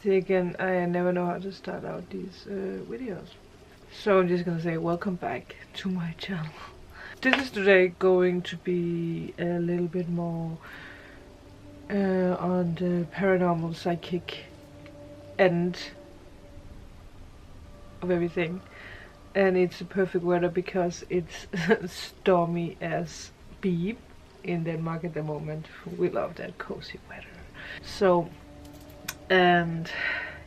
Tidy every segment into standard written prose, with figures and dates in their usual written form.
See, again, I never know how to start out these videos. So I'm just gonna say welcome back to my channel. This is today going to be a little bit more on the paranormal psychic end of everything. And it's a perfect weather because it's stormy as beep in Denmark at the moment. We love that cozy weather. So, and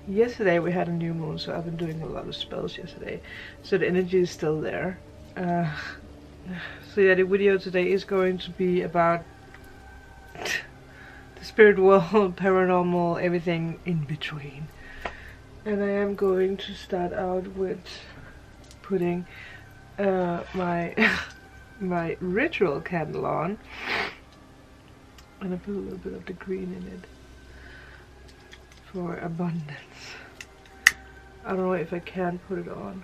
yesterday we had a new moon, so I've been doing a lot of spells yesterday. So the energy is still there. So yeah, the video today is going to be about the spirit world, paranormal, everything in between. And I am going to start out with putting my my ritual candle on, and I put a little bit of the green in it for abundance. I don't know if I can put it on.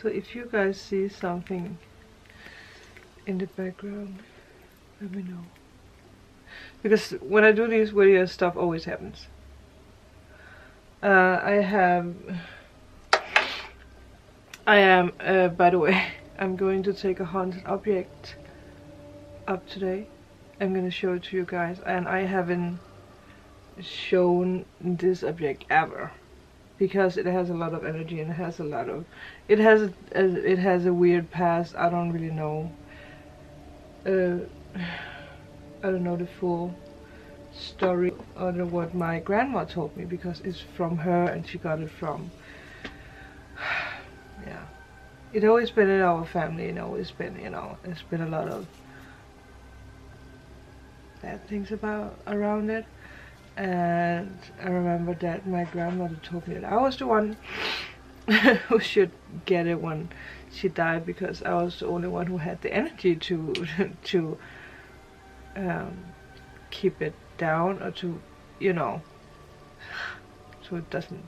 So if you guys see something in the background, let me know. Because when I do these videos, stuff always happens. I am, by the way, I'm going to take a haunted object up today. I'm gonna show it to you guys, and I haven't shown this object ever because it has a lot of energy and it has a lot of, it has a weird past. I don't really know. I don't know the full story or what my grandma told me, because it's from her and she got it from, yeah, it's always been in our family, and always been, you know, there's been a lot of bad things around it. And I remember that my grandmother told me that I was the one who should get it when she died, because I was the only one who had the energy to keep it down, or to, you know, so it doesn't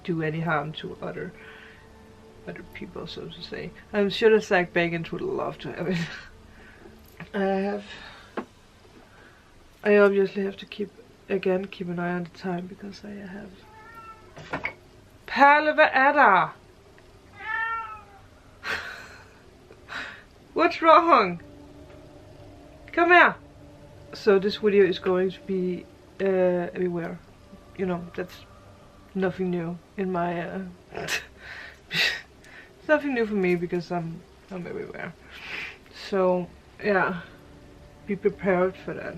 do any harm to other people, so to say. I'm sure the Zach Bagans would love to have it. I obviously have to keep an eye on the time, because I have Perle, hvad er der? What's wrong? Come here. So this video is going to be everywhere. You know, that's nothing new in my it's nothing new for me, because I'm everywhere. So yeah, be prepared for that.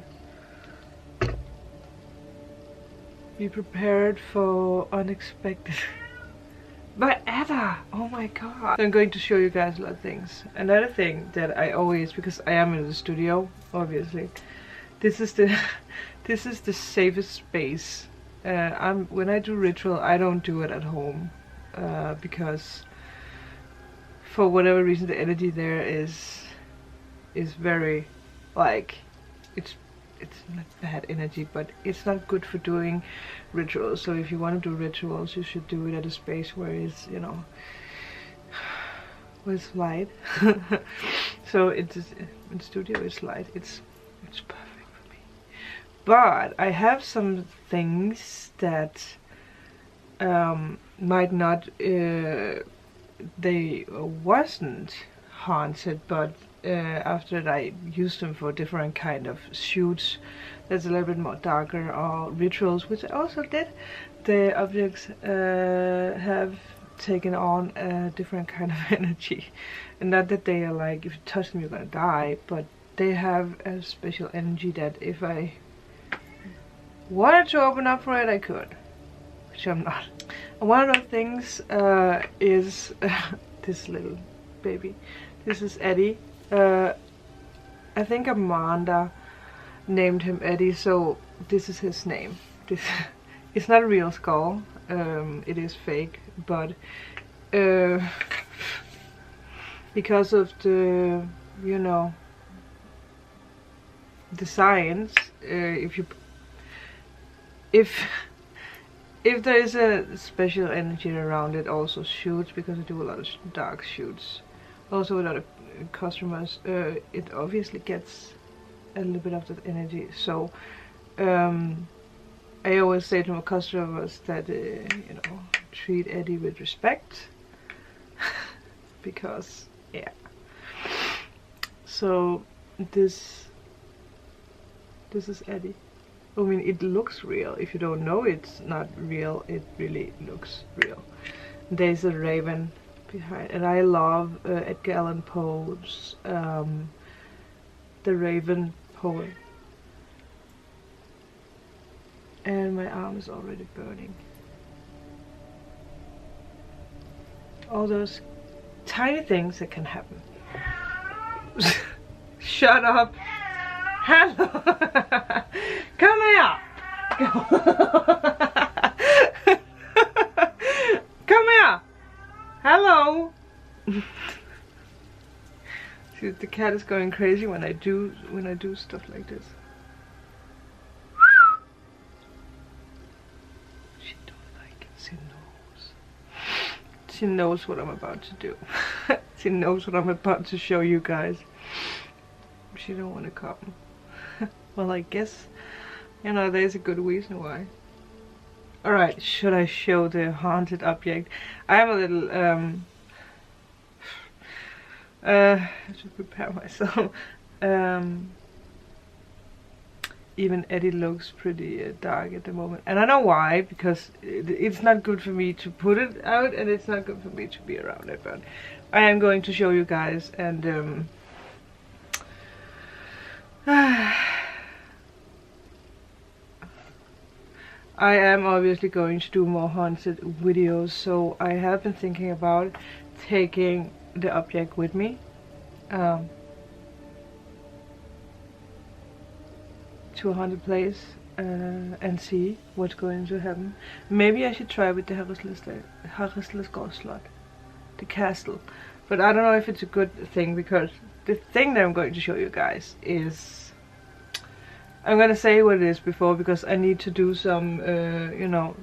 Be prepared for unexpected. Hvad er der? Oh my god. So I'm going to show you guys a lot of things. Another thing that I always, because I am in the studio, obviously, this is the safest space. When I do ritual, I don't do it at home, because for whatever reason the energy there is very, like, it's not bad energy, but it's not good for doing rituals. So if you want to do rituals, you should do it at a space where it's, you know, where it's light. So it's in studio, it's light. It's perfect for me. But I have some things that might not, they wasn't haunted, but after that I used them for different kind of shoots that's a little bit more darker, or rituals, which I also did. The objects have taken on a different kind of energy, and not that they are like, if you touch them you're gonna die, but they have a special energy that if I wanted to open up for it, I could, which I'm not. And one of the things is this little baby. This is Eddie. I think Amanda named him Eddie, so this is his name. It's not a real skull. It is fake, but because of the, you know, the science, if there is a special energy around, it also shoots, because I do a lot of dark shoots also with other customers, it obviously gets a little bit of that energy. So I always say to my customers that you know, treat Eddie with respect. Because yeah. So this is Eddie. I mean, it looks real. If you don't know it's not real, it really looks real. There's a raven behind, and I love Edgar Allan Poe's The Raven poem. And my arm is already burning. All those tiny things that can happen. Shut up! Hello! Come here! Come here! Hello! See, the cat is going crazy when I do stuff like this. She don't like it. She knows. She knows what I'm about to do. She knows what I'm about to show you guys. She don't want to come. Well, I guess, you know, there's a good reason why. Alright, should I show the haunted object? I am a little, I should prepare myself. Even Eddie looks pretty dark at the moment. And I know why, because it's not good for me to put it out, and it's not good for me to be around it, but I am going to show you guys, and I am obviously going to do more haunted videos, so I have been thinking about taking the object with me to a haunted place and see what's going to happen. Maybe I should try with the Harrislesgård, the castle, but I don't know if it's a good thing, because the thing that I'm going to show you guys is, I'm gonna say what it is before, because I need to do some, you know,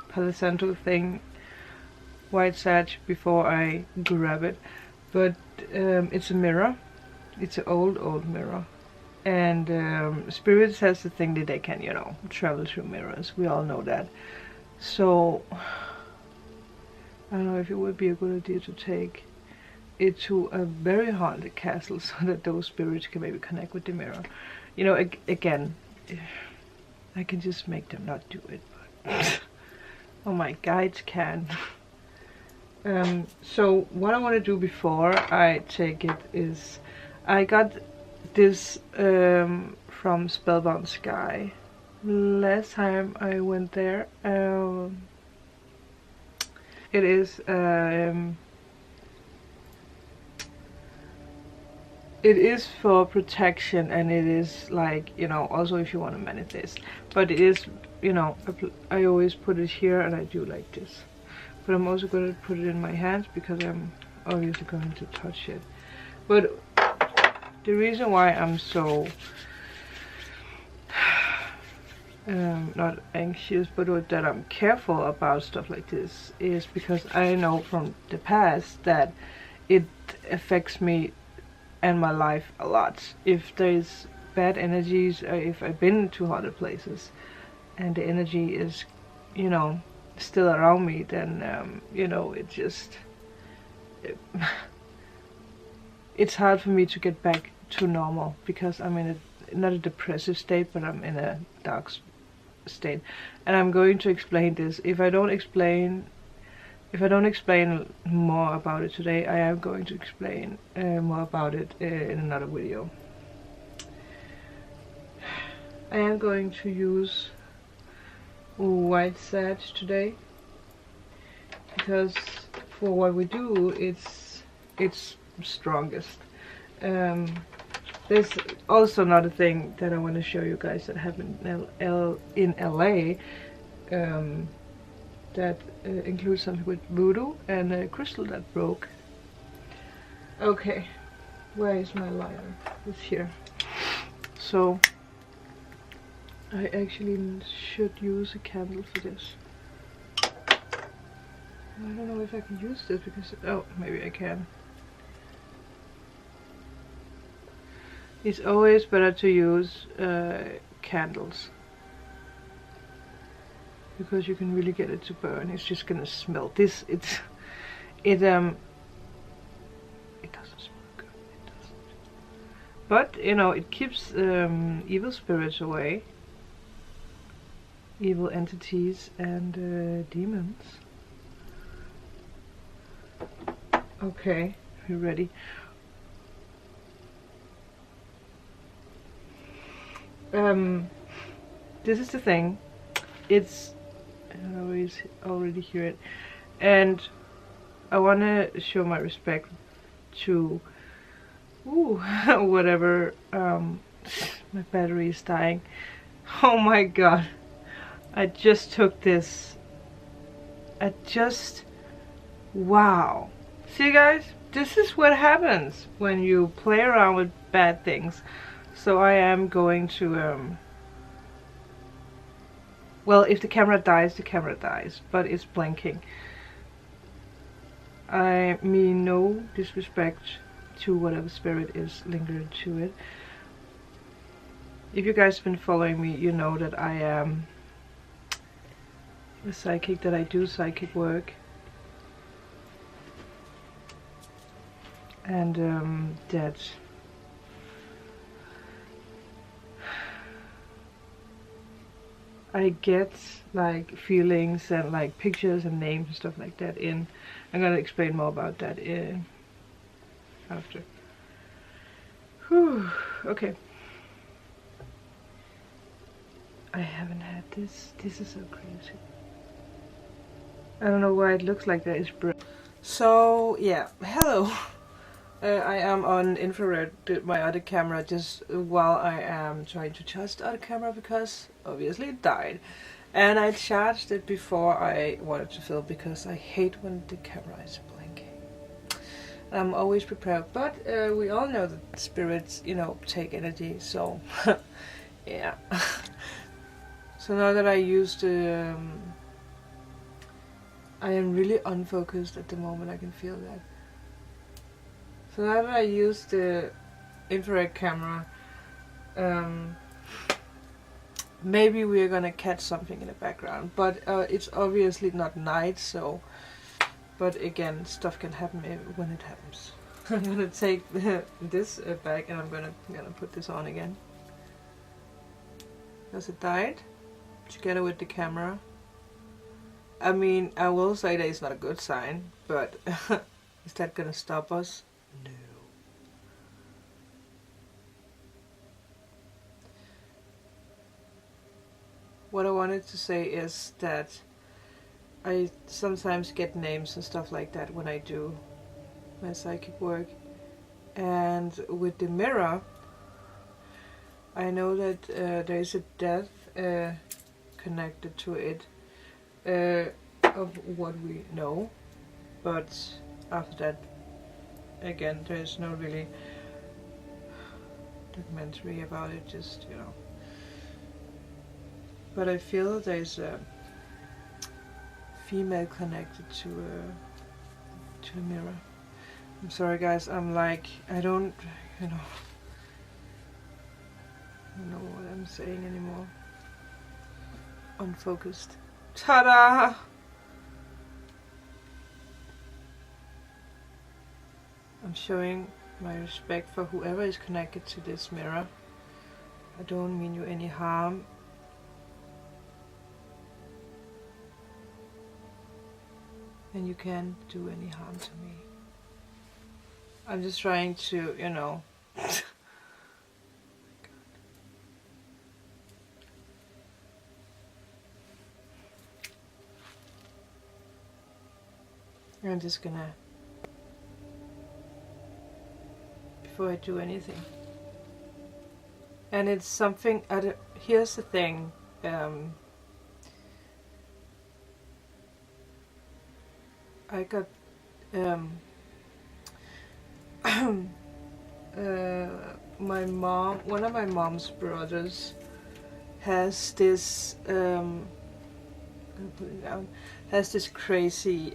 Palo Santo thing, white sage, before I grab it. But it's a mirror. It's an old mirror. And spirits has the thing that they can, you know, travel through mirrors. We all know that. So I don't know if it would be a good idea to take it to a very haunted castle, so that those spirits can maybe connect with the mirror. You know, again, I can just make them not do it, but oh, my guides can. So what I want to do before I take it is, I got this from Spellbound Sky last time I went there. It is it is for protection, and it is like, you know, also if you want to manifest. But it is, you know, I always put it here, and I do like this. But I'm also going to put it in my hands, because I'm obviously going to touch it. But the reason why I'm so not anxious, but that I'm careful about stuff like this, is because I know from the past that it affects me and my life a lot. If there's bad energies, or if I've been to other places and the energy is, you know, still around me, then you know, it just it's hard for me to get back to normal, because I'm in a, not a depressive state, but I'm in a dark state. And I'm going to explain this. If I don't explain more about it today, I am going to explain more about it in another video. I am going to use white sage today, because for what we do, it's strongest. There's also another thing that I want to show you guys that happened in LA. That includes something with voodoo and a crystal that broke. Okay, where is my lighter? It's here. So I actually should use a candle for this. I don't know if I can use this, because, oh, maybe I can. It's always better to use candles, because you can really get it to burn. It's just gonna smell. It doesn't smell good. It doesn't. But you know, it keeps evil spirits away, evil entities and demons. Okay, you ready? This is the thing. It's, I already hear it, and I want to show my respect to whatever. My battery is dying. Oh my god, I just took this. Wow. See guys, this is what happens when you play around with bad things. So I am going to well, if the camera dies, the camera dies, but it's blinking. I mean no disrespect to whatever spirit is lingered to it. If you guys have been following me, you know that I am a psychic, that I do psychic work. And that I get like feelings and like pictures and names and stuff like that in. I'm gonna explain more about that after. Whew, okay. I haven't had this. This is so crazy. I don't know why it looks like that. It's bright. So yeah, hello. I am on infrared with my other camera just while I am trying to charge the other camera, because obviously it died. And I charged it before I wanted to film, because I hate when the camera is blinking. I'm always prepared, but we all know that spirits, you know, take energy, so yeah. So now that I used the... I am really unfocused at the moment, I can feel that. So now that I use the infrared camera, maybe we're gonna catch something in the background, but it's obviously not night, so... But again, stuff can happen when it happens. I'm gonna take this back and I'm gonna put this on again. Because it died together with the camera. I mean, I will say that it's not a good sign, but is that gonna stop us? No. What I wanted to say is that I sometimes get names and stuff like that when I do my psychic work. And with the mirror, I know that there is a death connected to it, of what we know. But after that, again, there is no really documentary about it, just, you know. But I feel there's a female connected to a mirror. I'm sorry guys, I'm like, I don't know what I'm saying anymore. Unfocused. Ta-da! I'm showing my respect for whoever is connected to this mirror. I don't mean you any harm. And you can't do any harm to me. I'm just trying to, you know... I'm just gonna... Before I do anything. And it's something... Here's the thing. I got my mom, one of my mom's brothers has this I'm gonna put it down, has this crazy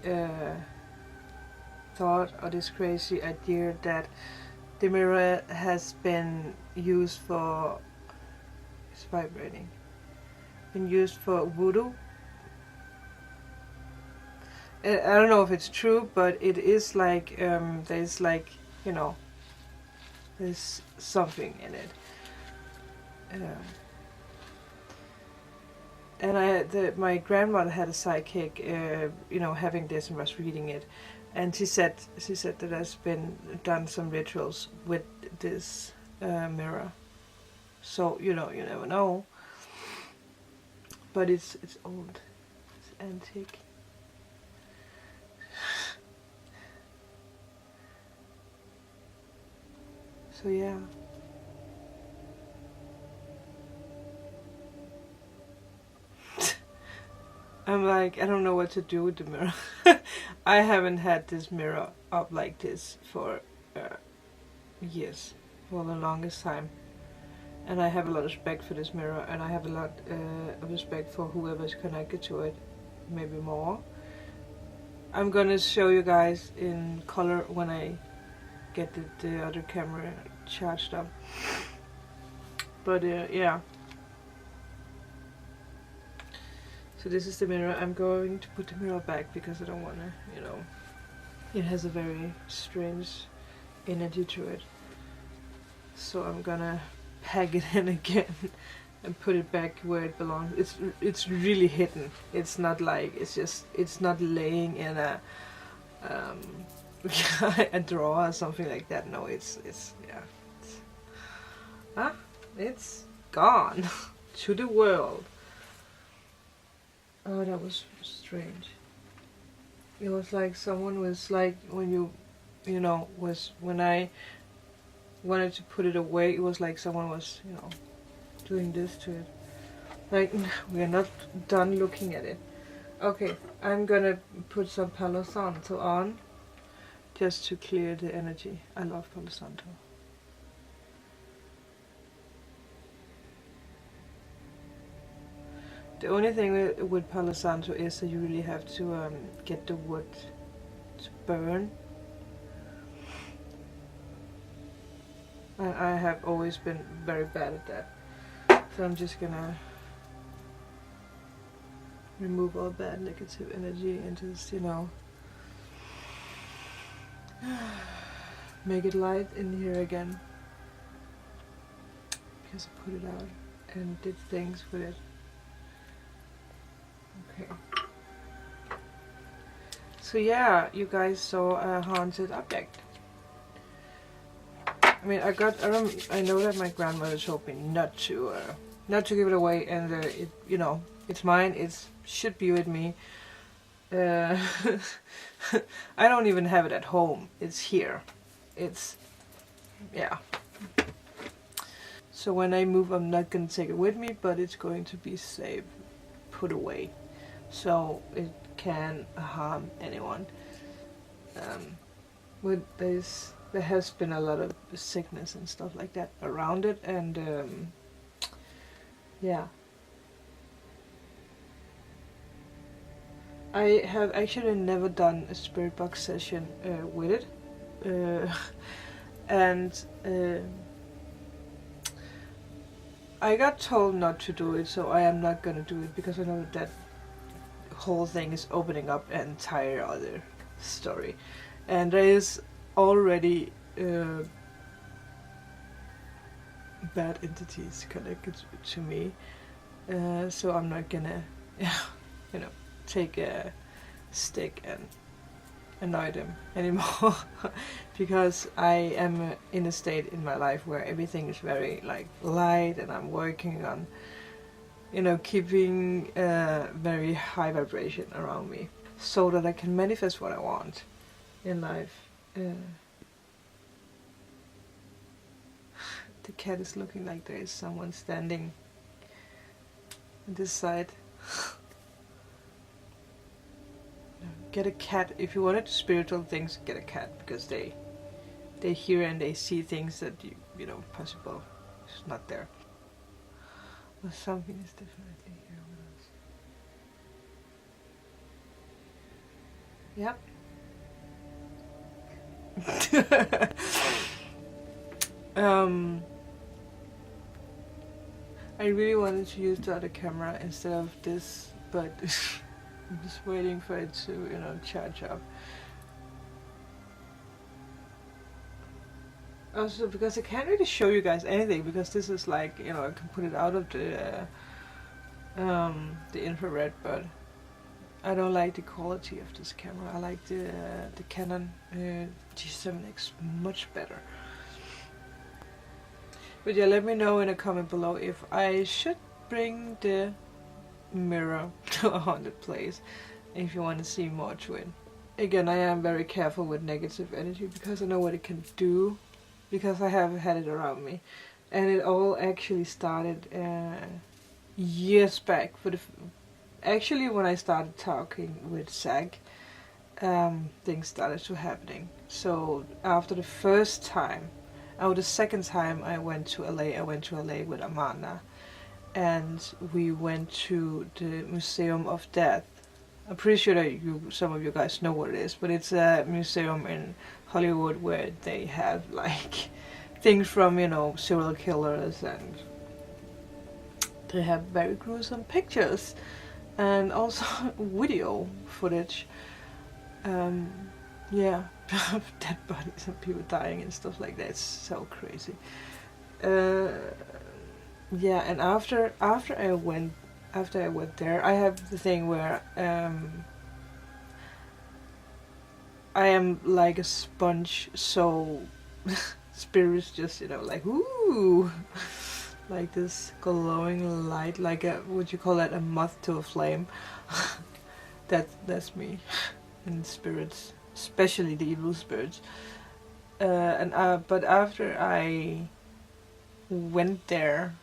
thought, or this crazy idea that The mirror has been used for, it's vibrating, been used for voodoo. I don't know if it's true, but it is like, there's like, you know, there's something in it. And my grandmother had a psychic, you know, having this and was reading it, and she said that there's been done some rituals with this mirror. So you know, you never know. But it's old, it's antique. So yeah. I'm like, I don't know what to do with the mirror. I haven't had this mirror up like this for years, for the longest time. And I have a lot of respect for this mirror, and I have a lot of respect for whoever's connected to it, maybe more. I'm gonna show you guys in color when I get the other camera charged up. But yeah. So this is the mirror. I'm going to put the mirror back because I don't want to, you know, it has a very strange energy to it. So I'm gonna pack it in again and put it back where it belongs. It's really hidden. It's not like, it's not laying in a a drawer or something like that. No, it's it's gone to the world. Oh, that was strange. It was like someone was like, when you know, was when I wanted to put it away, it was like someone was, you know, doing this to it. Like, we are not done looking at it. Okay, I'm gonna put some Palo Santo on just to clear the energy. I love Palo Santo. The only thing with Palo Santo is that you really have to get the wood to burn. And I have always been very bad at that. So I'm just gonna remove all bad negative energy and just, you know, make it light in here again. Because I put it out and did things with it. Okay. So yeah, you guys saw a haunted object. I mean, I know that my grandmother told me not to give it away, and it, you know, it's mine. It should be with me. I don't even have it at home. It's here. It's, yeah. So when I move, I'm not gonna take it with me, but it's going to be safe, put away, so it can harm anyone. With this, there has been a lot of sickness and stuff like that around it, and yeah. I have actually never done a spirit box session with it, and I got told not to do it, so I am not gonna do it because I know that whole thing is opening up an entire other story, and there is already bad entities connected to me, so I'm not gonna, you know, take a stick and annoy them anymore because I am in a state in my life where everything is very like light, and I'm working on, you know, keeping very high vibration around me so that I can manifest what I want in life. The cat is looking like there is someone standing on this side. Get a cat. If you wanted spiritual things, get a cat, because they hear and they see things that you know, possible is not there. Well, something is definitely here with us. Yep. I really wanted to use the other camera instead of this, but I'm just waiting for it to, you know, charge up. Also, because I can't really show you guys anything, because this is like, you know, I can put it out of the infrared, but I don't like the quality of this camera. I like the Canon G7X much better. But yeah, let me know in a comment below if I should bring the mirror to a haunted place, if you want to see more to it. Again, I am very careful with negative energy because I know what it can do, because I have had it around me. And it all actually started years back. Actually, when I started talking with Zach, things started to happening. So after the first time, the second time I went to LA with Amanda, and we went to the Museum of Death. I'm pretty sure that some of you guys know what it is, but it's a museum in Hollywood where they have like things from, you know, serial killers, and they have very gruesome pictures and also video footage. Yeah, dead bodies and people dying and stuff like that. It's so crazy. Yeah, and after I went there, I have the thing where I am like a sponge, so spirits just, you know, like ooh, like this glowing light, like a, would you call that, a moth to a flame? That's me. And spirits, especially the evil spirits. But after I went there,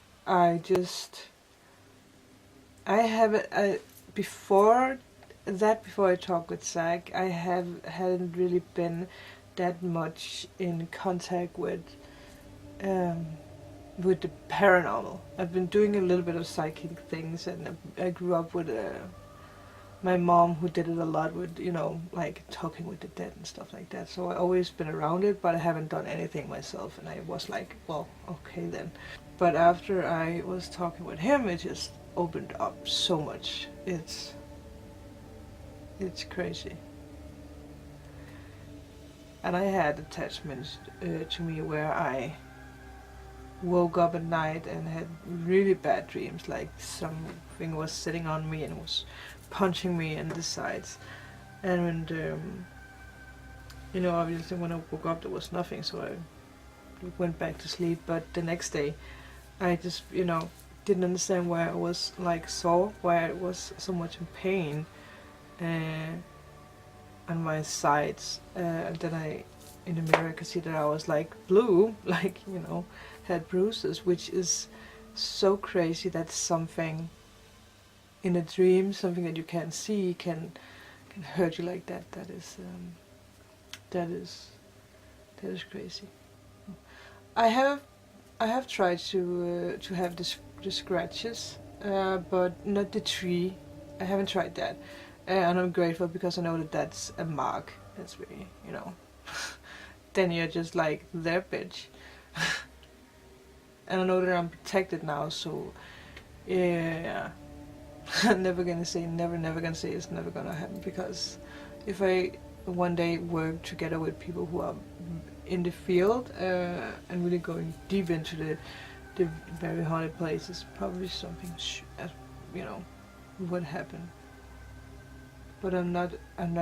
before I talked with Zach, I hadn't really been that much in contact with the paranormal. I've been doing a little bit of psychic things, and I grew up with my mom, who did it a lot with, you know, like talking with the dead and stuff like that. So I always been around it, but I haven't done anything myself. And I was like, well, okay then. But after I was talking with him, it just opened up so much. It's crazy. And I had attachments to me where I woke up at night and had really bad dreams, like something was sitting on me and was punching me in the sides. And you know, obviously when I woke up there was nothing, so I went back to sleep. But the next day I just, you know, didn't understand why I was like why I was so much in pain on my sides, and then I, in the mirror, I could see that I was like blue, like, you know, had bruises, which is so crazy that something in a dream, something that you can't see, can hurt you like that. That is crazy. I have tried to have the scratches, but not the tree. I haven't tried that, and I'm grateful because I know that that's a mark. That's really, you know. Then you're just like, there, bitch. And I know that I'm protected now, so yeah. I'm never gonna say never gonna say it's never gonna happen, because if I one day work together with people who are in the field and really going deep into the very haunted places, probably something you know, would happen. But I'm not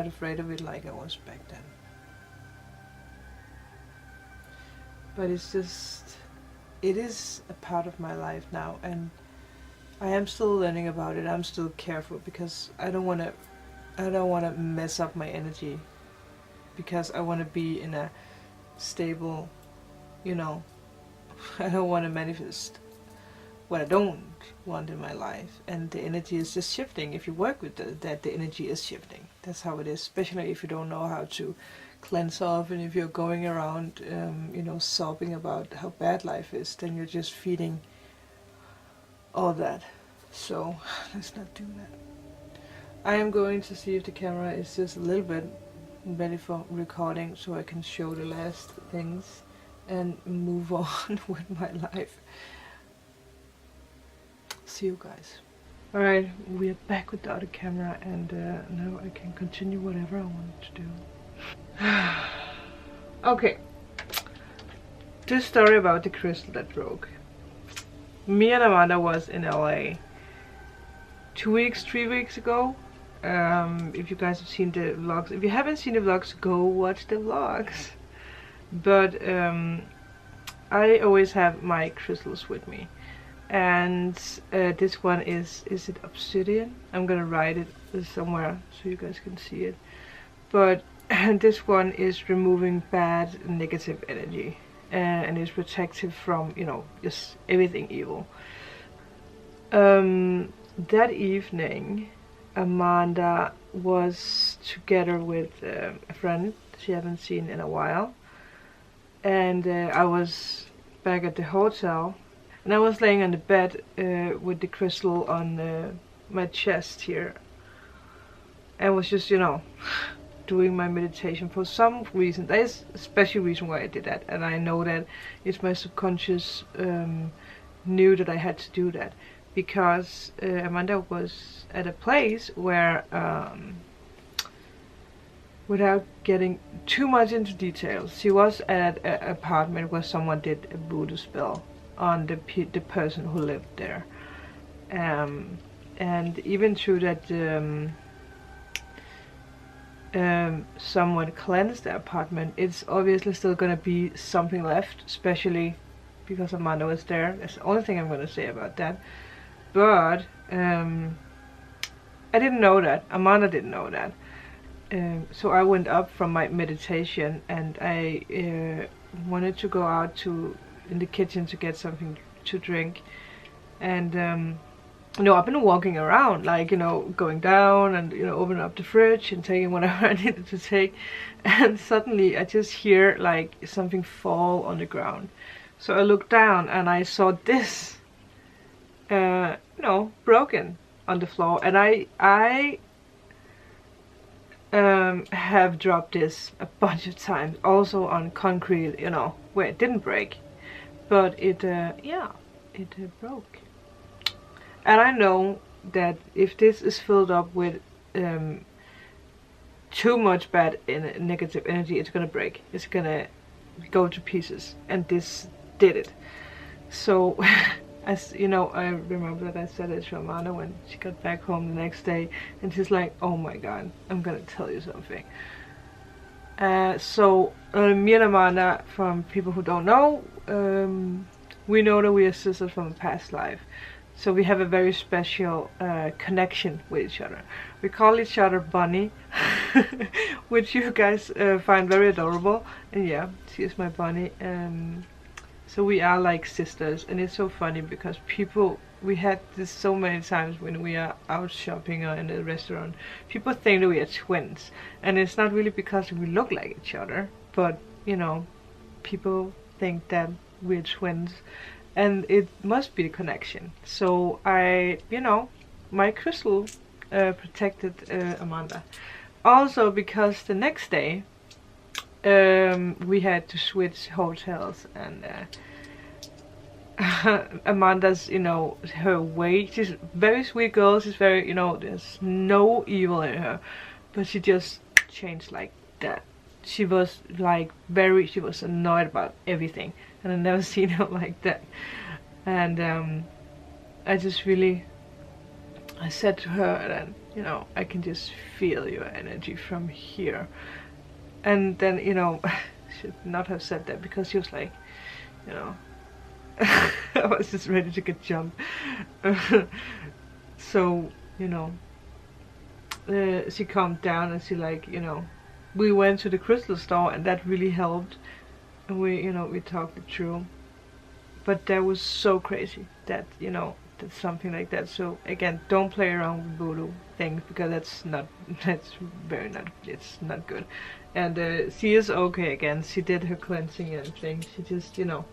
afraid of it like I was back then. But it's just, it is a part of my life now, and I am still learning about it. I'm still careful because I don't want to mess up my energy, because I want to be in a stable, you know, I don't want to manifest what I don't want in my life, and the energy is just shifting. If you work with that, the energy is shifting. That's how it is, especially if you don't know how to cleanse off, and if you're going around, you know, sobbing about how bad life is, then you're just feeding all that. So let's not do that. I am going to see if the camera is just a little bit ready for recording, so I can show the last things and move on with my life. See you guys. Alright, we are back without a camera, and now I can continue whatever I want to do. Okay. This story about the crystal that broke. Me and Amanda was in LA 3 weeks ago. If you guys have seen the vlogs. If you haven't seen the vlogs, go watch the vlogs. But I always have my crystals with me. And this one is it obsidian? I'm gonna write it somewhere so you guys can see it. But this one is removing bad negative energy. And is protective from, you know, just everything evil. That evening, Amanda was together with a friend she haven't seen in a while, and I was back at the hotel, and I was laying on the bed with the crystal on my chest here, and was just, you know, doing my meditation. For some reason, there is a special reason why I did that, and I know that it's my subconscious knew that I had to do that, because Amanda was at a place where, without getting too much into details, she was at an apartment where someone did a voodoo spell on the person who lived there, and even through that someone cleansed the apartment, it's obviously still gonna be something left, especially because Amanda was there. That's the only thing I'm gonna say about that. But I didn't know that. Amanda didn't know that. So I went up from my meditation, and I wanted to go out in the kitchen to get something to drink. And you know, I've been walking around, like, you know, going down and, you know, opening up the fridge and taking whatever I needed to take. And suddenly I just hear like something fall on the ground. So I looked down and I saw this, you know, broken on the floor. And I have dropped this a bunch of times, also on concrete, you know, where it didn't break, but it, yeah, it broke. And I know that if this is filled up with too much bad negative energy, it's gonna break. It's gonna go to pieces, and this did it. So, as you know, I remember that I said it to Amanda when she got back home the next day, and she's like, "Oh my God, I'm gonna tell you something." So me and Amanda, from people who don't know, we know that we are sisters from a past life. So we have a very special connection with each other. We call each other Bunny, which you guys find very adorable. And yeah, she is my bunny. So we are like sisters, and it's so funny because we had this so many times when we are out shopping or in a restaurant. People think that we are twins, and it's not really because we look like each other, but you know, people think that we're twins. And it must be the connection. So you know, my crystal protected Amanda. Also because the next day we had to switch hotels, and Amanda's, you know, her way, she's a very sweet girl, she's very, you know, there's no evil in her, but she just changed like that. She was like she was annoyed about everything, and I've never seen her like that. And I said to her that, you know, I can just feel your energy from here. And then, you know, I should not have said that, because she was like, you know, I was just ready to get jumped. So, you know, she calmed down, and she, like, you know, we went to the crystal store, and that really helped. And we, you know, we talked it through. But that was so crazy that, you know, that something like that. So again, don't play around with voodoo things, because it's not good. And she is okay again. She did her cleansing and things. She just, you know,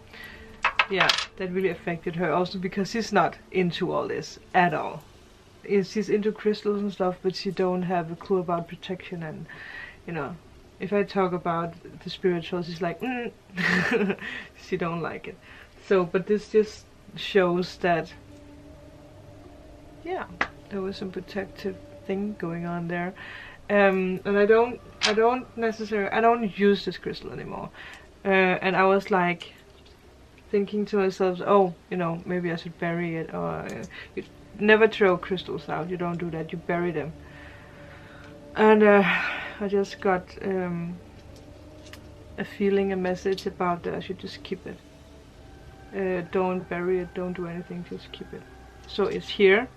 yeah, that really affected her. Also because she's not into all this at all. She's into crystals and stuff, but she don't have a clue about protection and, you know, if I talk about the spirituals, she's like, she don't like it. So, but this just shows that, yeah, there was some protective thing going on there. And I don't use this crystal anymore. And I was like thinking to myself, oh, you know, maybe I should bury it, or you never throw crystals out. You don't do that. You bury them. And I just got a feeling, a message about that I should just keep it. Don't bury it. Don't do anything. Just keep it. So it's here.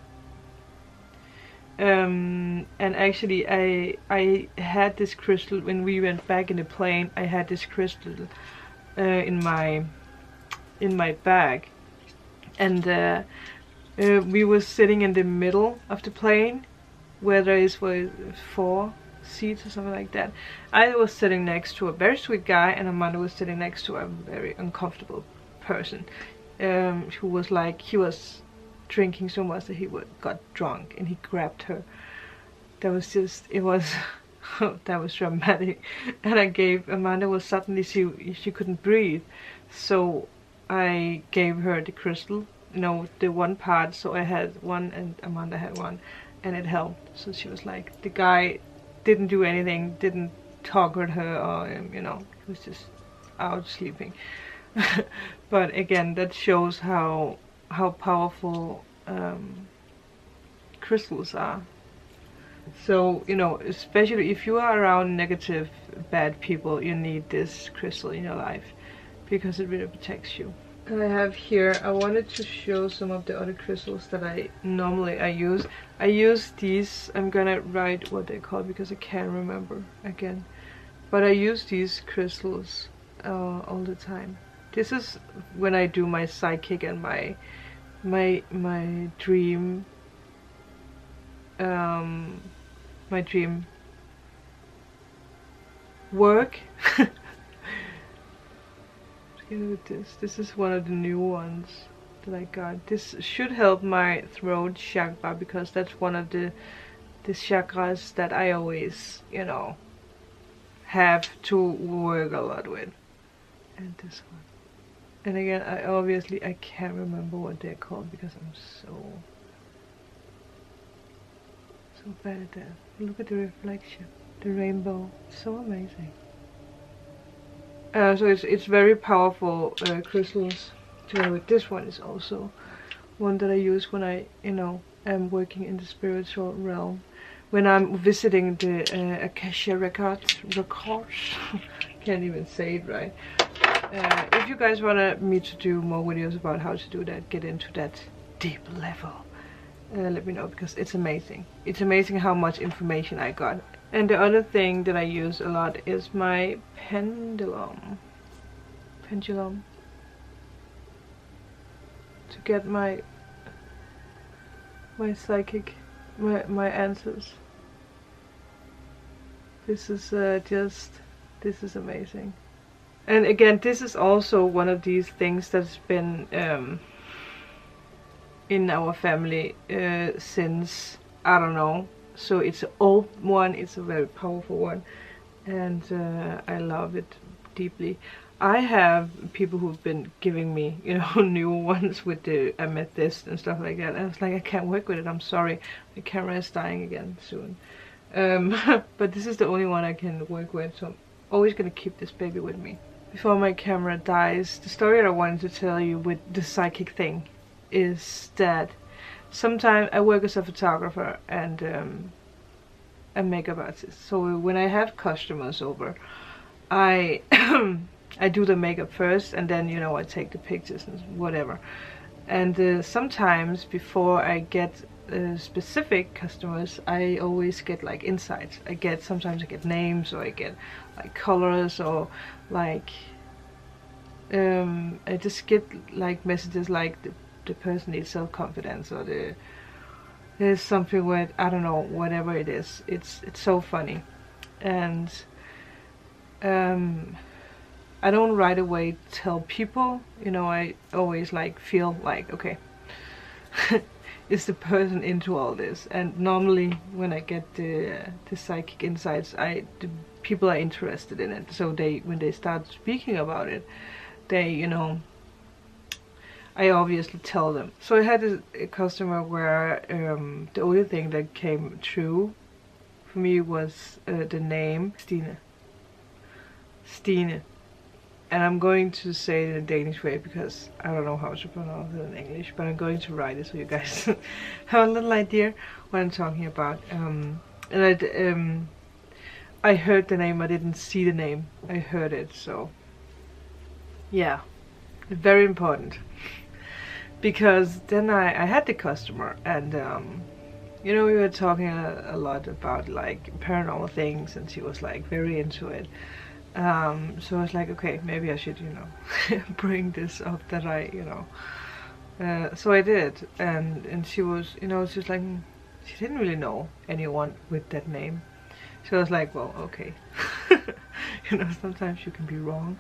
And actually I had this crystal when we went back in the plane. I had this crystal in my bag, and we were sitting in the middle of the plane where there is 4 seats or something like that. I was sitting next to a very sweet guy, and Amanda was sitting next to a very uncomfortable person who was like, he was drinking so much that he got drunk, and he grabbed her. That was just, it was that was dramatic. And I gave Amanda, was suddenly she couldn't breathe, so I gave her the crystal, you know, the one part. So I had one and Amanda had one, and it helped. So she was like, the guy didn't do anything, didn't talk with her, or you know, he was just out sleeping. But again, that shows how powerful crystals are. So, you know, especially if you are around negative, bad people, you need this crystal in your life because it really protects you. And I have here, I wanted to show some of the other crystals that I use. I use these, I'm gonna write what they're called because I can't remember again. But I use these crystals all the time. This is when I do my psychic and my dream my dream work. With this is one of the new ones that I got. This should help my throat chakra because that's one of the chakras that I always, you know, have to work a lot with. And this one. And again, I can't remember what they're called because I'm so bad at that. Look at the reflection, the rainbow, so amazing. So it's very powerful crystals. Together with this one is also one that I use when I, you know, am working in the spiritual realm. When I'm visiting the Akasha records. Can't even say it right. If you guys want me to do more videos about how to do that, get into that deep level, let me know, because it's amazing. It's amazing how much information I got. And the other thing that I use a lot is my pendulum. To get my psychic, my answers. This is this is amazing. And again, this is also one of these things that's been in our family since, I don't know. So it's an old one, it's a very powerful one, and I love it deeply. I have people who've been giving me, you know, new ones with the amethyst and stuff like that. And I was like, I can't work with it, I'm sorry. The camera is dying again soon. But this is the only one I can work with, so I'm always gonna keep this baby with me. Before my camera dies, the story that I wanted to tell you with the psychic thing is that sometimes I work as a photographer and a makeup artist. So when I have customers over, I I do the makeup first, and then, you know, I take the pictures and whatever. And sometimes before I get specific customers, I always get like insights. Sometimes I get names, or I get like colors, or like I just get like messages like the person needs self-confidence, or there's something where, I don't know, whatever it is. It's so funny. And I don't right away tell people, you know, I always like feel like, okay, is the person into all this? And normally when I get the psychic insights, the people are interested in it. So when they start speaking about it, they, you know, I obviously tell them. So I had a customer where the only thing that came true for me was the name Stine. Stine. And I'm going to say it in a Danish way because I don't know how to pronounce it in English, but I'm going to write it so you guys have a little idea what I'm talking about. And I heard the name, I didn't see the name, I heard it, so yeah, very important. Because then I had the customer, and you know, we were talking a lot about like paranormal things, and she was like very into it. So I was like, okay, maybe I should, you know, bring this up that I, you know. So I did, and she was, you know, she was like, she didn't really know anyone with that name. So I was like, well, okay. You know, sometimes you can be wrong.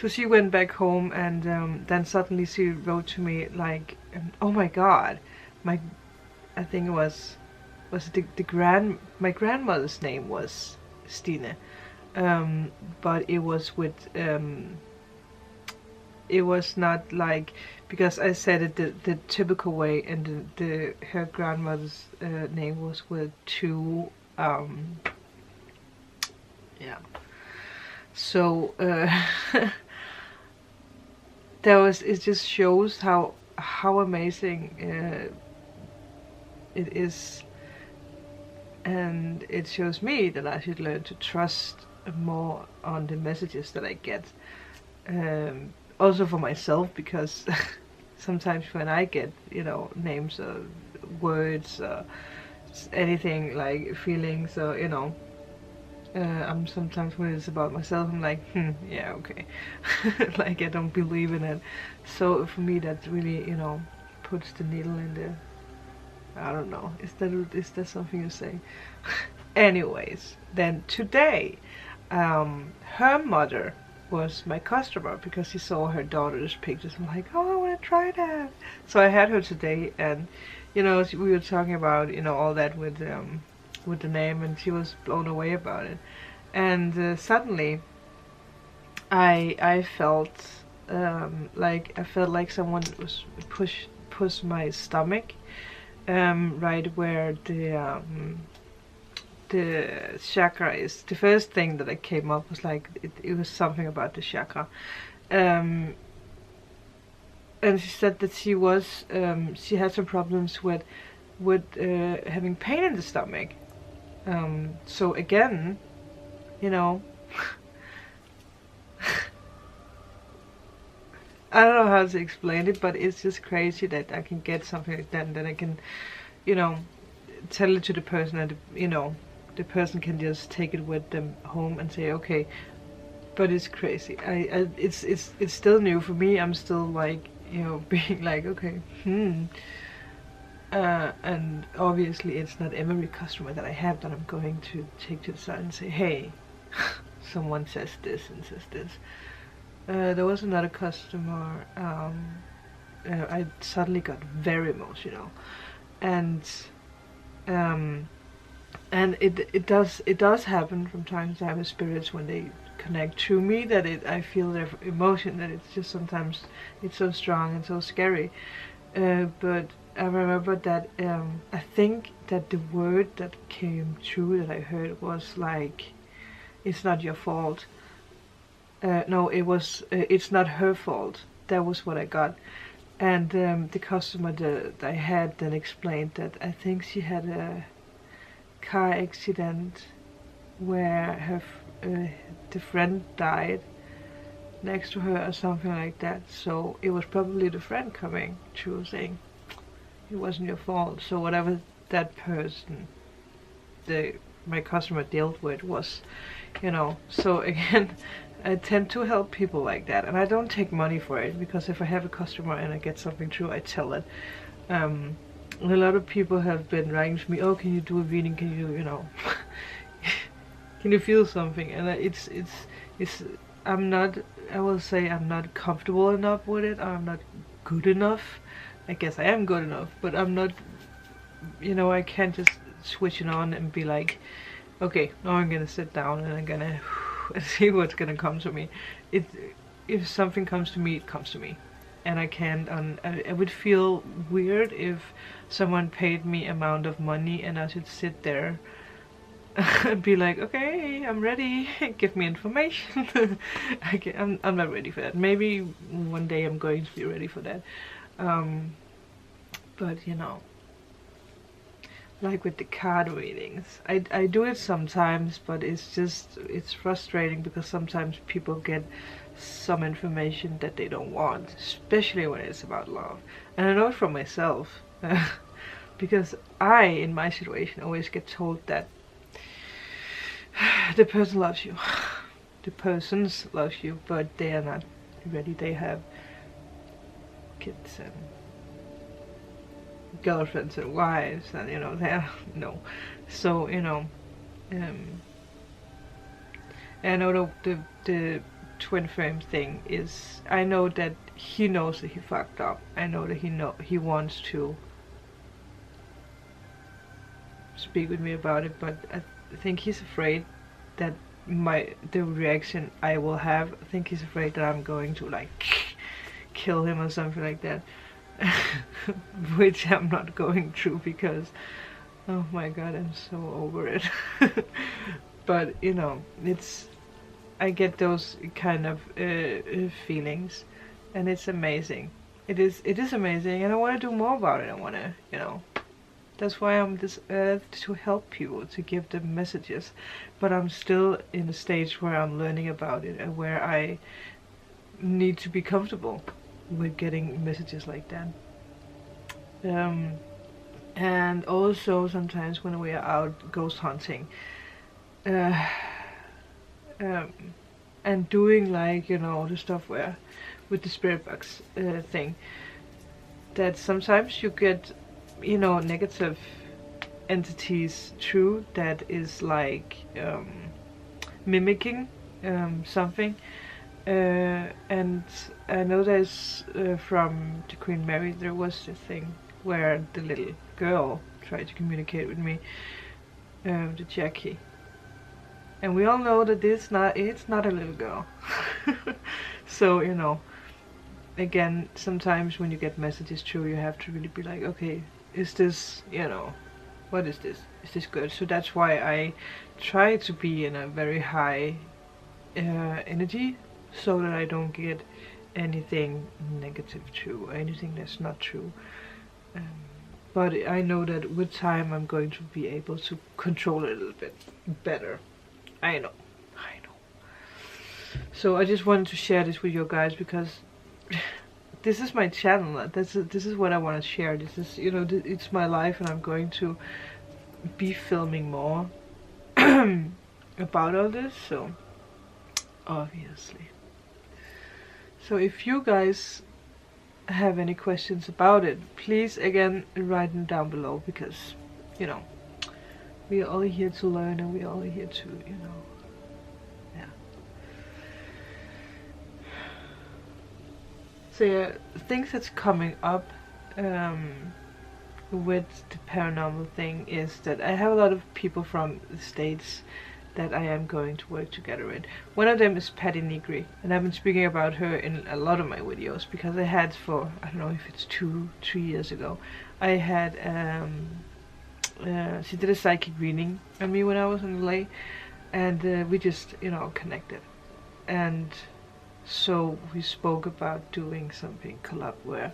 So she went back home, and then suddenly she wrote to me like, oh my god, I think it was my grandmother's name was Stine. But it was with it was not like, because I said it the typical way, and her grandmother's name was with two yeah. So it just shows how amazing it is, and it shows me that I should learn to trust more on the messages that I get, also for myself, because sometimes when I get, you know, names or words or anything like feelings, or you know, I'm sometimes, when it's about myself, I'm like, yeah, okay. Like I don't believe in it. So for me that really, you know, puts the needle in the, I don't know, is that something you say? Anyways, then today her mother was my customer because she saw her daughter's pictures. I'm like, oh, I want to try that. So I had her today, and you know, we were talking about, you know, all that with the name, and she was blown away about it. And suddenly I felt like someone was push my stomach, right where the chakra is. The first thing that came up was like it was something about the chakra, and she said that she had some problems with having pain in the stomach. So again, you know, I don't know how to explain it, but it's just crazy that I can get something like that, and then I can, you know, tell it to the person, and you know, the person can just take it with them home and say, okay. But it's crazy. It's still new for me. I'm still like, you know, being like, okay, and obviously it's not every customer that I have that I'm going to take to the side and say, hey, someone says this and says this. There was another customer, I suddenly got very emotional, and it does happen from time to time with spirits when they connect to me, that I feel their emotion, that it's just sometimes it's so strong and so scary. But I remember that I think that the word that came true that I heard was like, it's not your fault. No, it was, it's not her fault. That was what I got. And the customer that I had then explained that I think she had a car accident where her the friend died next to her or something like that. So it was probably the friend coming to saying it wasn't your fault. So whatever that person, my customer dealt with, was, you know. So again, I tend to help people like that, and I don't take money for it, because if I have a customer and I get something true, I tell it. And a lot of people have been writing to me, oh, can you do a reading, can you know, can you feel something? And it's I'm not, I will say I'm not comfortable enough with it, or I'm not good enough. I guess I am good enough, but I'm not, you know, I can't just switch it on and be like, Okay, now I'm gonna sit down and I'm gonna see what's gonna come to me. If something comes to me, it comes to me, and I can't. I would feel weird if someone paid me amount of money and I should sit there and be like, okay, I'm ready. Give me information. I'm not ready for that. Maybe one day I'm going to be ready for that. But you know, like with the card readings, I do it sometimes, but it's frustrating because sometimes people get some information that they don't want, especially when it's about love. And I know it from myself, because I, in my situation, always get told that the person loves you, the persons loves you, but they are not ready. They have kids and girlfriends and wives, and you know, they're no. So you know, I know the twin flame thing is, I know that he knows that he fucked up. I know that he wants to speak with me about it, but I think he's afraid that the reaction I will have, I think he's afraid that I'm going to like kill him or something like that. Which I'm not going through, because oh my god, I'm so over it. But you know, I get those kind of feelings, and it's amazing. It is amazing, and I want to do more about it. I want to, you know, that's why I'm this earth, to help people, to give them messages. But I'm still in a stage where I'm learning about it, and where I need to be comfortable with getting messages like that. And also sometimes when we are out ghost hunting, and doing, like, you know, the stuff where with the spirit box thing, that sometimes you get, you know, negative entities through that is like mimicking something. And I know there's from the Queen Mary, there was this thing where the little girl tried to communicate with me, the Jackie. And we all know that it's not a little girl. So, you know, again, sometimes when you get messages through, you have to really be like, okay, is this, you know, what is this? Is this good? So that's why I try to be in a very high energy, so that I don't get anything negative true, or anything that's not true. But I know that with time I'm going to be able to control it a little bit better. I know. So I just wanted to share this with you guys, because this is my channel. This is what I want to share. This is, you know, it's my life, and I'm going to be filming more about all this. So obviously. So if you guys have any questions about it, please again write them down below, because, you know, we are all here to learn, and we are all here to, you know, yeah. So yeah, things that's coming up with the paranormal thing is that I have a lot of people from the States that I am going to work together with. One of them is Patty Negri, and I've been speaking about her in a lot of my videos, because I had, for, I don't know if it's 2-3 years ago, I had she did a psychic reading on me when I was in LA, and we just, you know, connected. And so we spoke about doing something collab where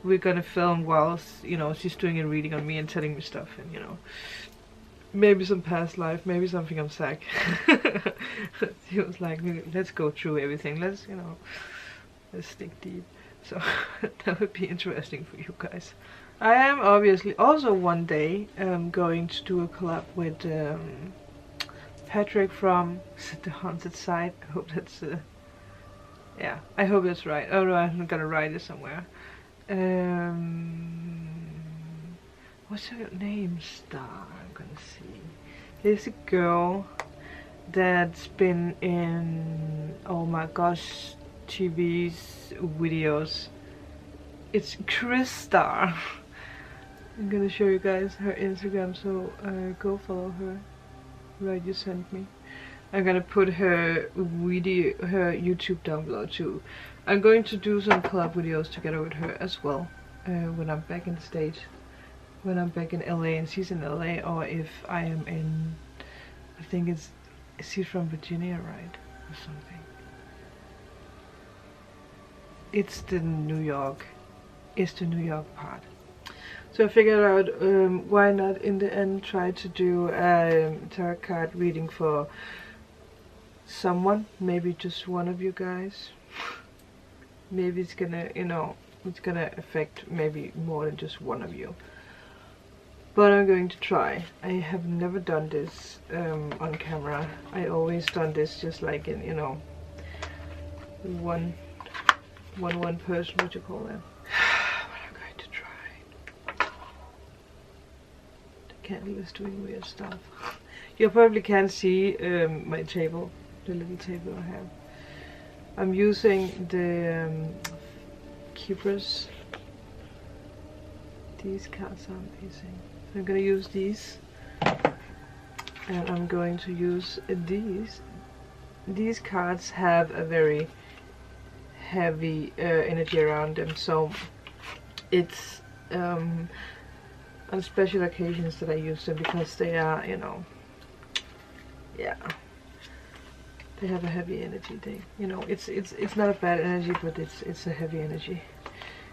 we're gonna film whilst, you know, she's doing a reading on me and telling me stuff, and, you know, maybe some past life, maybe something I'm Zach. He was like, let's go through everything, let's, you know, let's dig deep. So that would be interesting for you guys. I am obviously also one day going to do a collab with Patrick from The Haunted Side. I hope that's yeah, I hope that's right. Oh no, I'm gonna write it somewhere. What's her name? Star. I'm gonna see. There's a girl that's been in, oh my gosh, TV's videos. It's Chris Star. I'm gonna show you guys her Instagram, so go follow her. right you sent me. I'm gonna put her YouTube down below too. I'm going to do some collab videos together with her as well when I'm back in the States. When I'm back in LA and she's in LA, or if I am in, I think she's from Virginia, right? Or something. It's the New York part. So I figured out why not in the end try to do a tarot card reading for someone, maybe just one of you guys. Maybe it's gonna, you know, it's gonna affect maybe more than just one of you. But I'm going to try. I have never done this on camera. I always done this just like in, you know, one person, what you call that. But I'm going to try. The candle is doing weird stuff. You probably can't see my table, the little table I have. I'm using the keepers. These cards are amazing. So I'm gonna use these, and I'm going to use these. These cards have a very heavy energy around them, so it's on special occasions that I use them, because they are, you know, yeah, they have a heavy energy. They, you know, it's not a bad energy, but it's a heavy energy.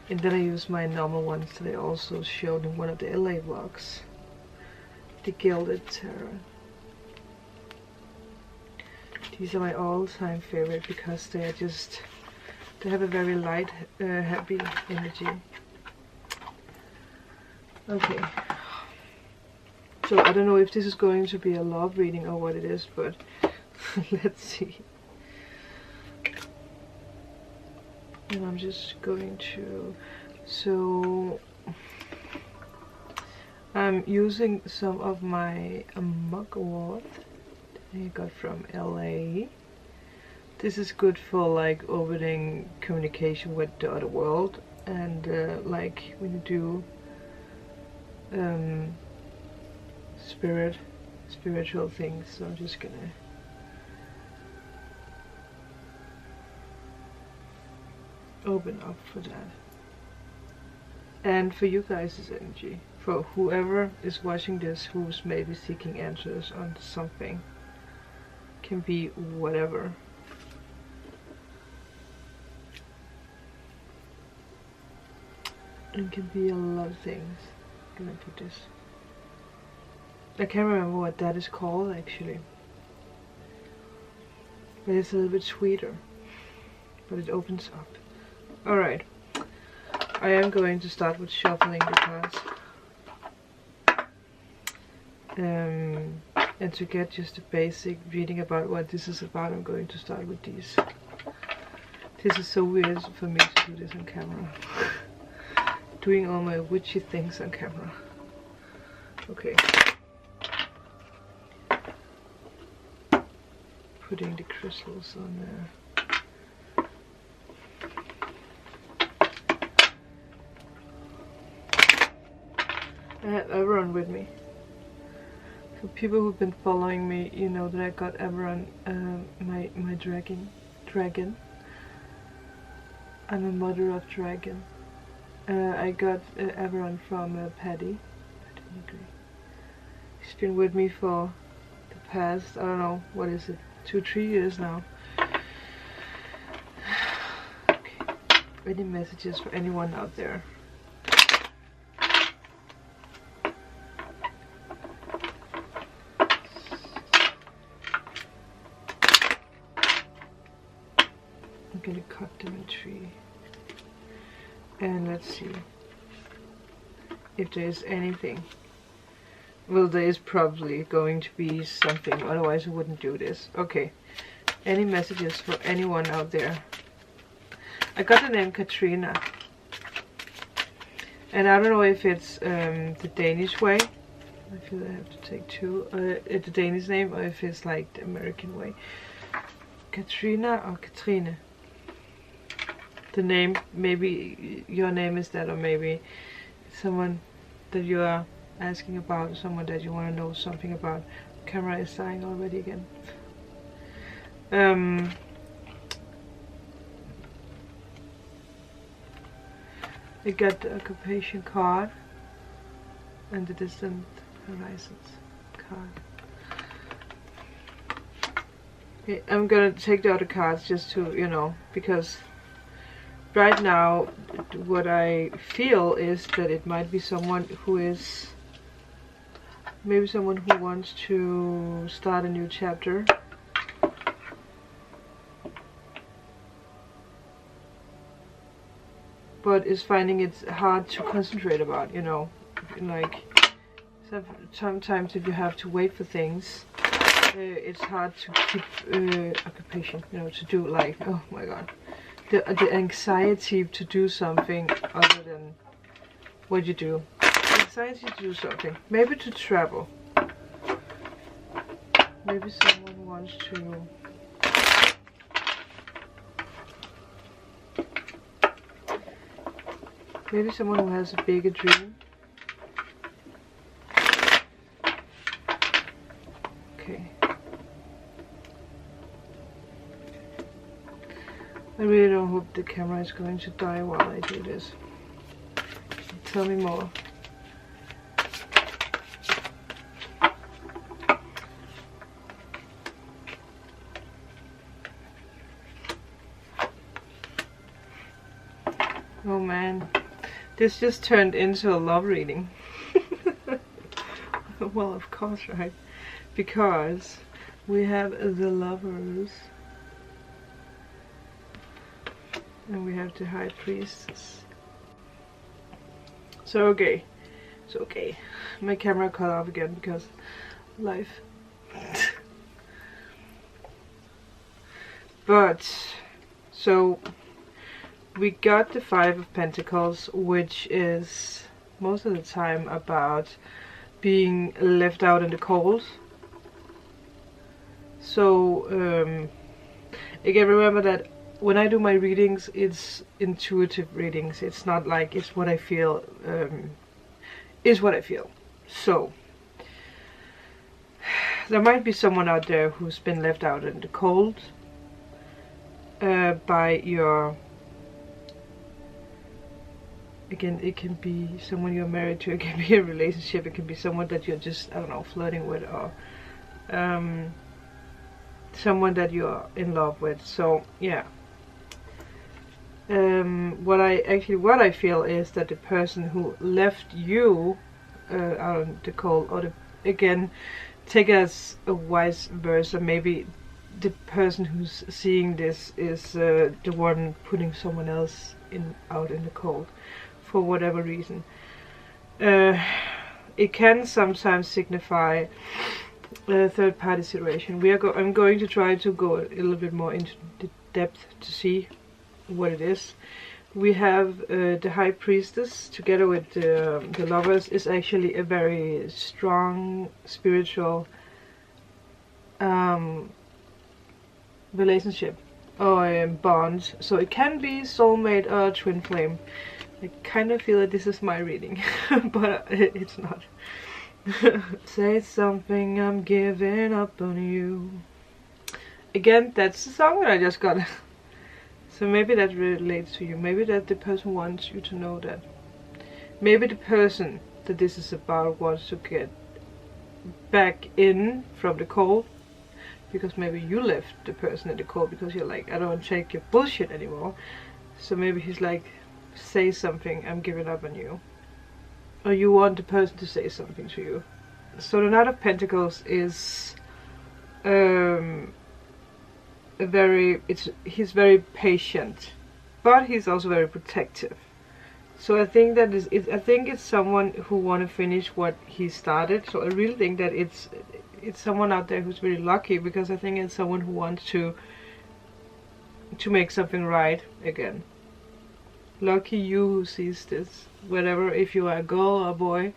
And then I use my normal ones that I also showed in one of the LA vlogs, the Gilded Tarot. These are my all-time favorite because they are just, they have a very light, happy energy. Okay, so I don't know if this is going to be a love reading or what it is, but let's see. And I'm just going to, so I'm using some of my mugwort that I got from LA. This is good for like opening communication with the other world, and like when you do spiritual things. So I'm just gonna open up for that. And for you guys' energy, for whoever is watching this who's maybe seeking answers on something, can be whatever. It can be a lot of things. I'm gonna put this. I can't remember what that is called actually, but it's a little bit sweeter, but it opens up. Alright, I am going to start with shuffling the cards. And to get just a basic reading about what this is about, I'm going to start with these. This is so weird for me to do this on camera. Doing all my witchy things on camera. Okay. Putting the crystals on there. I have Everon with me. For people who've been following me, you know that I got Everon, my dragon. I'm a mother of dragon. I got Everon from Paddy. She's been with me for the past, I don't know, what is it, 2-3 years now. Okay. Any messages for anyone out there? I'm gonna cut them in 3. And let's see if there's anything. Well, there is probably going to be something, otherwise I wouldn't do this. Okay, any messages for anyone out there? I got the name Katrina, and I don't know if it's the Danish way. I feel I have to take 2. The Danish name, or if it's like the American way. Katrina or Katrine? The name, maybe your name is that, or maybe someone that you are asking about, someone that you want to know something about. camera is dying already again. I got the occupation card and the distant horizons card. Okay, I'm gonna take the other cards just to, you know, because right now what I feel is that it might be someone who is, maybe someone who wants to start a new chapter. But is finding it hard to concentrate about, you know, like sometimes if you have to wait for things, it's hard to keep occupation, you know, to do, like, oh my god, the anxiety to do something other than what you do. Anxiety to do something, maybe to travel. Maybe someone wants to. Maybe someone who has a bigger dream. Okay. I really don't hope the camera is going to die while I do this. Tell me more. Oh man. This just turned into a love reading. Well, of course, right? Because we have the Lovers. And we have the High Priestess. So okay. So okay. My camera cut off again because life. But, so we got the Five of Pentacles, which is most of the time about being left out in the cold. So again, remember that when I do my readings, it's intuitive readings. It's not like it's what I feel, is what I feel. So there might be someone out there who's been left out in the cold by your. Again, it can be someone you're married to, it can be a relationship, it can be someone that you're just, I don't know, flirting with, or someone that you're in love with. So yeah, what I feel is that the person who left you out in the cold, or again, take it as a vice versa, maybe the person who's seeing this is the one putting someone else out in the cold. For whatever reason, it can sometimes signify a third-party situation. I'm going to try to go a little bit more into the depth to see what it is. We have the High Priestess together with the Lovers is actually a very strong spiritual relationship or bond. So it can be soulmate or twin flame. I kind of feel that this is my reading, but it's not. Say something, I'm giving up on you. Again, that's the song that I just got. So maybe that relates to you. Maybe that the person wants you to know that. Maybe the person that this is about wants to get back in from the cold. Because maybe you left the person in the cold because you're like, I don't want to take your bullshit anymore. So maybe he's like, say something, I'm giving up on you. Or you want the person to say something to you. So the Knight of Pentacles is he's very patient, but he's also very protective. So I think that I think it's someone who want to finish what he started. So I really think that it's someone out there who's really lucky, because I think it's someone who wants to make something right again. Lucky you who sees this, whatever, if you are a girl or a boy.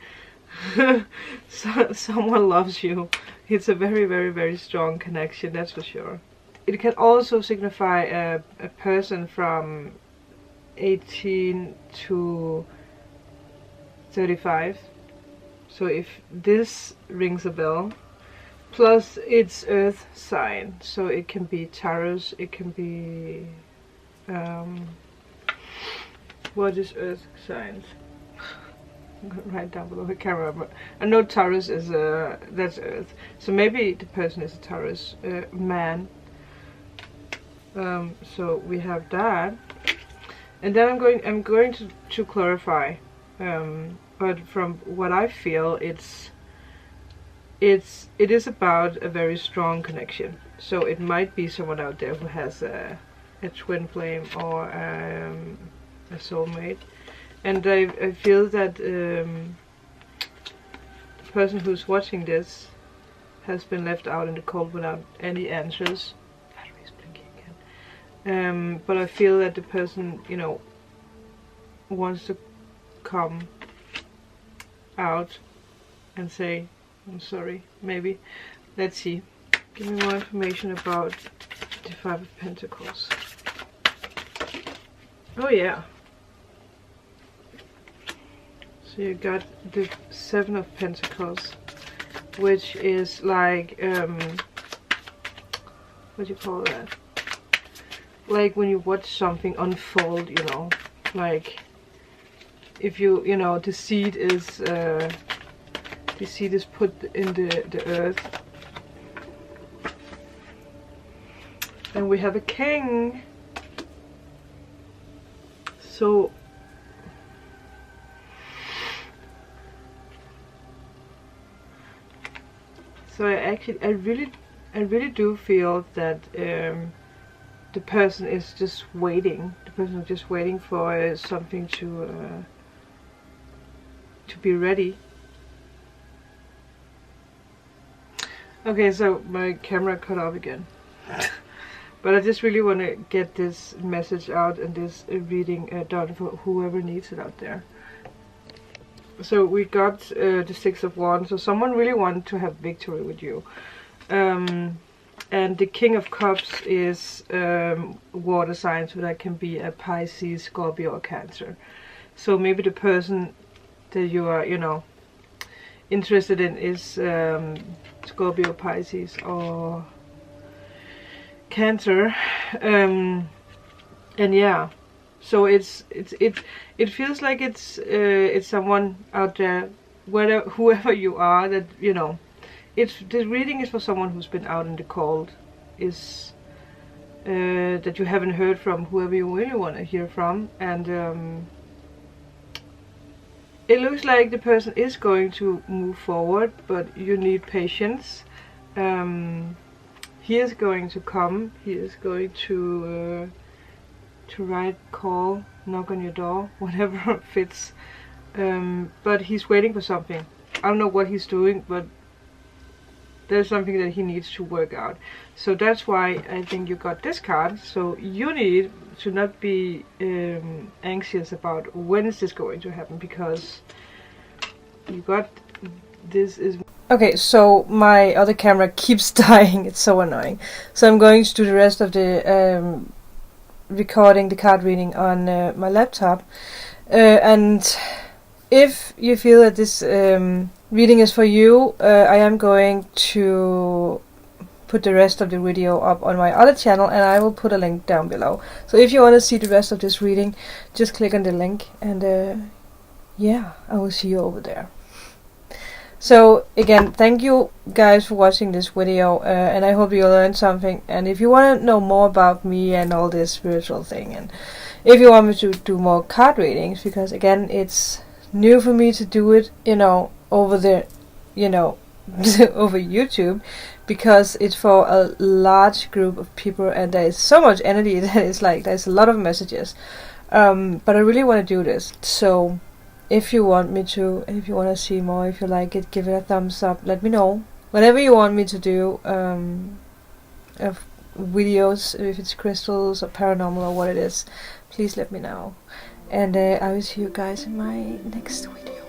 Someone loves you. It's a very, very, very strong connection, that's for sure. It can also signify a person from 18 to 35. So if this rings a bell, Plus it's earth sign, so it can be Taurus, it can be what is earth signs? I'm gonna write down below the camera, but I know Taurus is that's earth, so maybe the person is a Taurus man. So we have that, and then I'm going to clarify, but from what I feel, it is about a very strong connection. So it might be someone out there who has a twin flame or a soulmate, and I feel that the person who's watching this has been left out in the cold without any answers. Battery's blinking again. But I feel that the person, you know, wants to come out and say, I'm sorry, maybe. Let's see. Give me more information about the Five of Pentacles. Oh yeah. So you got the Seven of Pentacles, which is like, what do you call that? Like when you watch something unfold, you know, like if you know, the seed is put in the earth. And we have a king. So I really do feel that the person is just waiting. The person is just waiting for something to be ready. Okay, so my camera cut off again. But I just really want to get this message out and this reading done for whoever needs it out there. So we got the Six of Wands. So someone really wanted to have victory with you. And the King of Cups is water signs, so that can be a Pisces, Scorpio, or Cancer. So maybe the person that you are, you know, interested in is Scorpio, Pisces, or Cancer. And yeah, so it feels like it's someone out there, whoever you are, that, you know, the reading is for someone who's been out in the cold, is that you haven't heard from, whoever you really want to hear from. And it looks like the person is going to move forward, but you need patience. He is going to come. He is going to write, call, knock on your door, whatever fits. But he's waiting for something. I don't know what he's doing, but there's something that he needs to work out. So that's why I think you got this card. So you need to not be anxious about when is this going to happen, because you got this is... Okay, so my other camera keeps dying. It's so annoying. So I'm going to do the rest of the recording, the card reading on my laptop. And if you feel that this reading is for you, I am going to put the rest of the video up on my other channel, and I will put a link down below. So if you want to see the rest of this reading, just click on the link, and yeah, I will see you over there. So again, thank you guys for watching this video, and I hope you learned something. And if you want to know more about me and all this spiritual thing, and if you want me to do more card readings, because again, it's new for me to do it, you know, over the, you know, over YouTube, because it's for a large group of people, and there is so much energy that it's like there's a lot of messages. But I really want to do this. So if you want me to, and if you want to see more, if you like it, give it a thumbs up, let me know. Whatever you want me to do, of videos, if it's crystals or paranormal or what it is, please let me know. And I will see you guys in my next video.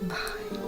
Bye.